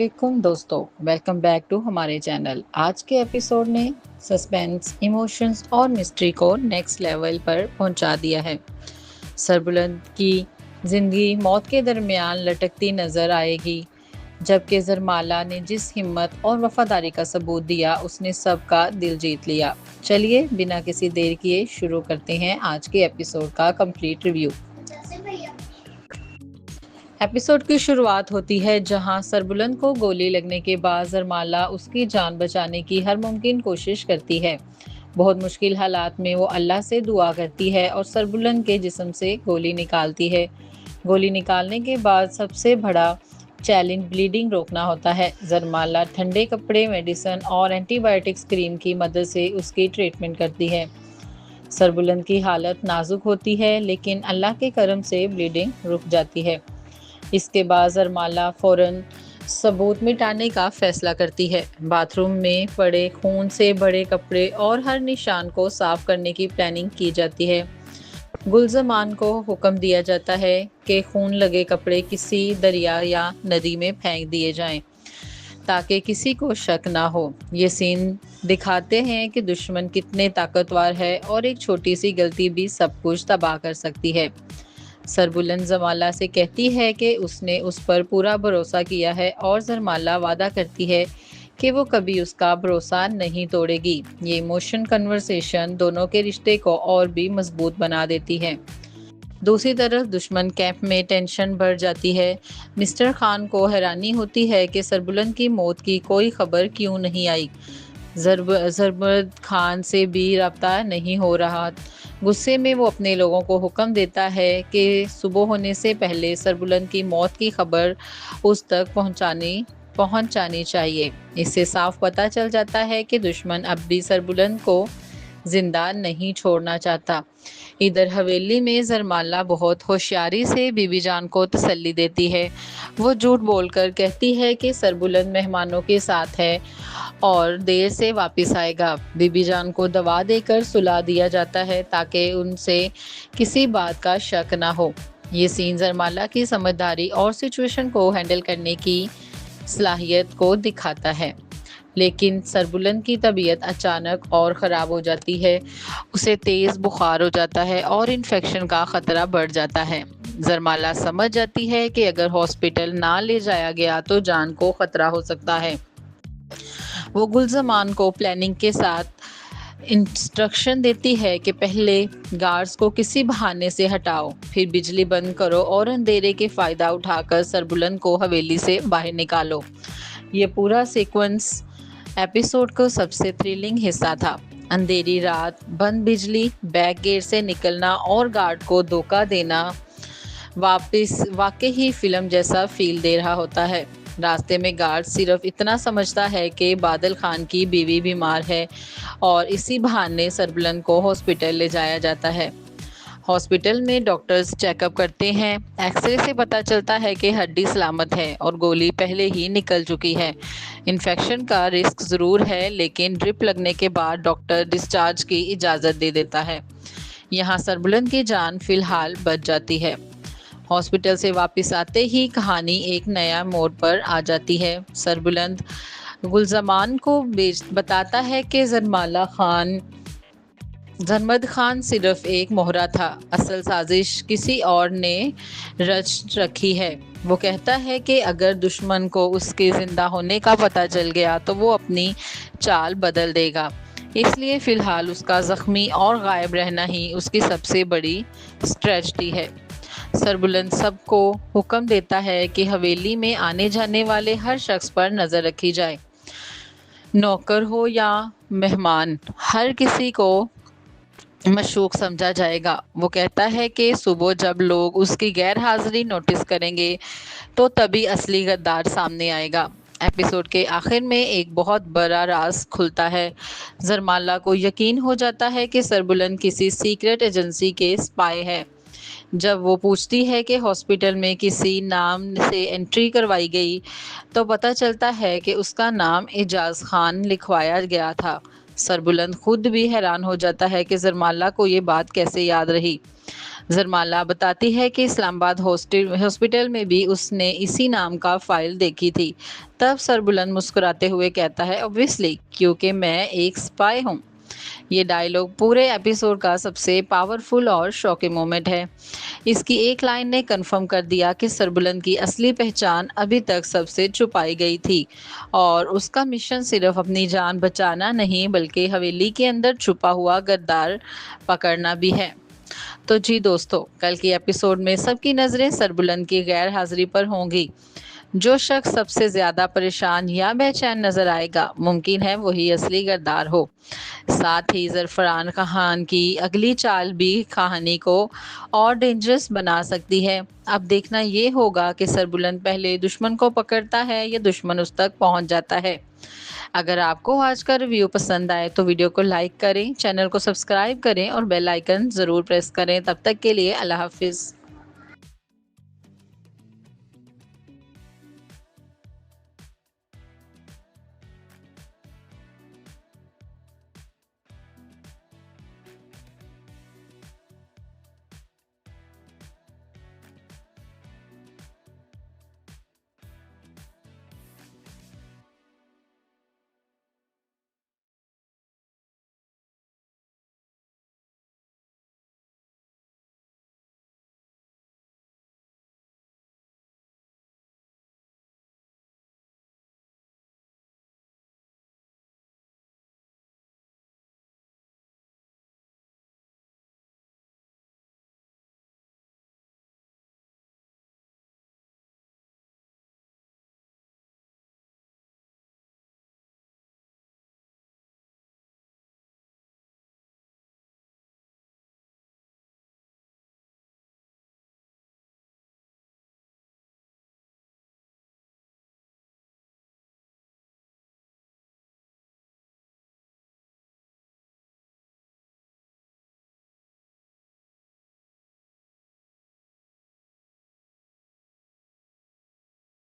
वालेकुम दोस्तों, welcome back to हमारे चैनल। आज के एपिसोड ने सस्पेंस, इमोशंस और मिस्ट्री को नेक्स्ट लेवल पर पहुंचा दिया है। सरबुलंद की जिंदगी मौत के दरमियान लटकती नजर आएगी, जबकि जरमाला ने जिस हिम्मत और वफादारी का सबूत दिया उसने सबका दिल जीत लिया। चलिए बिना किसी देर किए शुरू करते हैं आज के एपिसोड का कंप्लीट रिव्यू। एपिसोड की शुरुआत होती है जहां सरबुलंद को गोली लगने के बाद जरमाला उसकी जान बचाने की हर मुमकिन कोशिश करती है। बहुत मुश्किल हालात में वो अल्लाह से दुआ करती है और सरबुलंद के जिस्म से गोली निकालती है। गोली निकालने के बाद सबसे बड़ा चैलेंज ब्लीडिंग रोकना होता है। जरमाला ठंडे कपड़े, मेडिसिन और एंटीबायोटिक्स क्रीम की मदद से उसकी ट्रीटमेंट करती है। सरबुलंद की हालत नाजुक होती है, लेकिन अल्लाह के करम से ब्लीडिंग रुक जाती है। इसके बाद जरमाला फौरन सबूत मिटाने का फैसला करती है। बाथरूम में पड़े खून से बड़े कपड़े और हर निशान को साफ करने की प्लानिंग की जाती है। गुलजमान को हुक्म दिया जाता है कि खून लगे कपड़े किसी दरिया या नदी में फेंक दिए जाएं, ताकि किसी को शक ना हो। ये सीन दिखाते हैं कि दुश्मन कितने ताकतवर है और एक छोटी सी गलती भी सब कुछ तबाह कर सकती है। सरबुलंद जरमाला से कहती है कि उसने उस पर पूरा भरोसा किया है और जरमाला वादा करती है कि वो कभी उसका भरोसा नहीं तोड़ेगी। ये इमोशन कन्वर्सेशन दोनों के रिश्ते को और भी मजबूत बना देती है। दूसरी तरफ दुश्मन कैंप में टेंशन बढ़ जाती है। मिस्टर खान को हैरानी होती है कि सरबुलंद की मौत की कोई खबर क्यों नहीं आई। जरबद खान से भी रब्ता नहीं हो रहा। गुस्से में वो अपने लोगों को हुक्म देता है कि सुबह होने से पहले सरबुलंद की मौत की खबर उस तक पहुंच जानी चाहिए। इससे साफ पता चल जाता है कि दुश्मन अब भी सरबुलंद को जिंदा नहीं छोड़ना चाहता। इधर हवेली में जरमाला बहुत होशियारी से बीबी जान को तसल्ली देती है। वो झूठ बोलकर कहती है कि सरबुलंद मेहमानों के साथ है और देर से वापस आएगा। बीबी जान को दवा देकर सुला दिया जाता है ताकि उनसे किसी बात का शक ना हो। ये सीन जरमाला की समझदारी और सिचुएशन को हैंडल करने की सलाहियत को दिखाता है। लेकिन सरबुलंद की तबीयत अचानक और ख़राब हो जाती है। उसे तेज़ बुखार हो जाता है और इन्फेक्शन का ख़तरा बढ़ जाता है। जरमाला समझ जाती है कि अगर हॉस्पिटल ना ले जाया गया तो जान को ख़तरा हो सकता है। वो गुलजमान को प्लानिंग के साथ इंस्ट्रक्शन देती है कि पहले गार्ड्स को किसी बहाने से हटाओ, फिर बिजली बंद करो और अंधेरे के फ़ायदा उठाकर सरबुलंद को हवेली से बाहर निकालो। ये पूरा सीक्वेंस एपिसोड का सबसे थ्रिलिंग हिस्सा था। अंधेरी रात, बंद बिजली, बैक गेट से निकलना और गार्ड को धोखा देना वापस वाकई ही फिल्म जैसा फील दे रहा होता है। रास्ते में गार्ड सिर्फ इतना समझता है कि बादल खान की बीवी बीमार है और इसी बहाने सरबुलंद को हॉस्पिटल ले जाया जाता है। हॉस्पिटल में डॉक्टर्स चेकअप करते हैं। एक्सरे से पता चलता है कि हड्डी सलामत है और गोली पहले ही निकल चुकी है। इन्फेक्शन का रिस्क ज़रूर है, लेकिन ड्रिप लगने के बाद डॉक्टर डिस्चार्ज की इजाज़त दे देता है। यहाँ सरबुलंद की जान फिलहाल बच जाती है। हॉस्पिटल से वापस आते ही कहानी एक नया मोड़ पर आ जाती है। सरबुलंद गुलजमान को बताता है कि जरमद खान सिर्फ एक मोहरा था, असल साजिश किसी और ने रच रखी है। वो कहता है कि अगर दुश्मन को उसके ज़िंदा होने का पता चल गया तो वो अपनी चाल बदल देगा, इसलिए फ़िलहाल उसका ज़ख्मी और गायब रहना ही उसकी सबसे बड़ी स्ट्रेटजी है। सरबुलंद सबको हुक्म देता है कि हवेली में आने जाने वाले हर शख्स पर नज़र रखी जाए, नौकर हो या मेहमान, हर किसी को मशकूक समझा जाएगा। वो कहता है कि सुबह जब लोग उसकी गैर हाजिरी नोटिस करेंगे तो तभी असली गद्दार सामने आएगा। एपिसोड के आखिर में एक बहुत बड़ा राज खुलता है। जरमाला को यकीन हो जाता है कि सरबुलंद किसी सीक्रेट एजेंसी के स्पाई है। जब वो पूछती है कि हॉस्पिटल में किसी नाम से एंट्री करवाई गई तो पता चलता है कि उसका नाम एजाज खान लिखवाया गया था। सरबुलंद खुद भी हैरान हो जाता है कि जरमाला को ये बात कैसे याद रही। زرمالا بتاتی ہے کہ اسلام آباد ہاسپٹل میں بھی اس نے اسی نام کا فائل دیکھی تھی۔ تب سربلند مسکراتے ہوئے کہتا ہے اوبویسلی، کیونکہ میں ایک سپائی ہوں۔ یہ ڈائیلاگ پورے ایپیسوڈ کا سب سے پاورفل اور شاکنگ مومنٹ ہے۔ اس کی ایک لائن نے کنفرم کر دیا کہ سربلند کی اصلی پہچان ابھی تک سب سے چھپائی گئی تھی اور اس کا مشن صرف اپنی جان بچانا نہیں بلکہ حویلی کے اندر چھپا ہوا غدار پکڑنا بھی ہے۔ تو جی دوستو، کل کی ایپیسوڈ میں سب کی نظریں سربلند کی غیر حاضری پر ہوں گی۔ جو شخص سب سے زیادہ پریشان یا بے چین نظر آئے گا، ممکن ہے وہی اصلی غدار ہو۔ ساتھ ہی زعفران خان کی اگلی چال بھی کہانی کو اور ڈینجرس بنا سکتی ہے۔ اب دیکھنا یہ ہوگا کہ سربلند پہلے دشمن کو پکڑتا ہے یا دشمن اس تک پہنچ جاتا ہے۔ اگر آپ کو آج کا ریویو پسند آئے تو ویڈیو کو لائک کریں، چینل کو سبسکرائب کریں اور بیل آئیکن ضرور پریس کریں۔ تب تک کے لیے اللہ حافظ۔